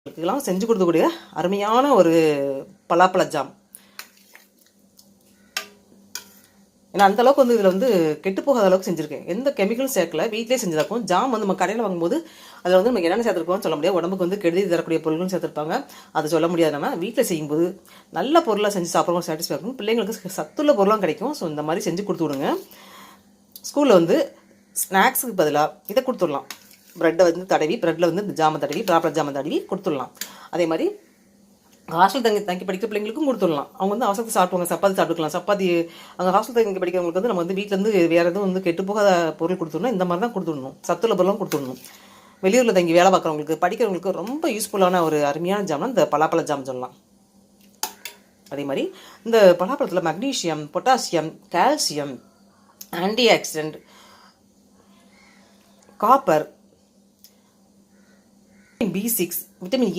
இதெல்லாம் செஞ்சு கொடுக்கக்கூடிய அருமையான ஒரு பலாப்பழ ஜாம். ஏன்னா அந்தளவுக்கு வந்து இதில் வந்து கெட்டு போகாத அளவுக்கு செஞ்சுருக்கேன். எந்த கெமிக்கலும் சேர்க்கல, வீட்டிலே செஞ்சுருக்கோம். ஜாம் வந்து நம்ம கடையில் வாங்கும்போது அதில் வந்து நம்ம என்னென்ன சேர்த்துருக்கோம்னு சொல்ல முடியாது. உடம்புக்கு வந்து கெடுதி தரக்கூடிய பொருட்களும் சேர்த்துருப்பாங்க, அதை சொல்ல முடியாது. நம்ம வீட்டில் செய்யும்போது நல்ல பொருளாக செஞ்சு சாப்பிட்றவங்க சாட்டிஸ்ஃபை இருக்கும், பிள்ளைங்களுக்கு சத்துள்ள பொருளாக கிடைக்கும். ஸோ இந்த மாதிரி செஞ்சு கொடுத்து விடுங்க. ஸ்கூலில் வந்து ஸ்நாக்ஸுக்கு பதிலாக இதை கொடுத்துடலாம். ப்ரெட்டை வந்து தடவி, ப்ரெட்டில் வந்து இந்த ஜாமை தடவி, ப்ராப்பர் ஜாமை தடவி கொடுத்துடலாம். அதே மாதிரி ஹாஸ்டல் தங்கி படிக்கிற பிள்ளைங்களுக்கும் கொடுத்துடலாம். அவங்க வந்து அவசரத்தை சாப்பிடுவாங்க, சப்பாத்தி சாப்பிட்டுக்கலாம். சப்பாத்தி அங்கே ஹாஸ்டல் தங்கி படிக்கிறவங்களுக்கு வந்து நம்ம வந்து வீட்டிலேருந்து வேறு எதுவும் வந்து கெட்டு போகாத பொருள் கொடுத்துடணும். இந்த மாதிரி தான் கொடுத்துடணும், சத்துள்ள பொருளும் கொடுத்துடணும். வெளியூரில் தங்கி வேலை பார்க்குறவங்களுக்கு, படிக்கிறவங்களுக்கு ரொம்ப யூஸ்ஃபுல்லான ஒரு அருமையான ஜாம்னா இந்த பலாப்பழ ஜாம் சொல்லலாம். அதே மாதிரி இந்த பலாப்பழத்தில் magnesium, potassium, calcium, antioxidant, copper, B6, vitamin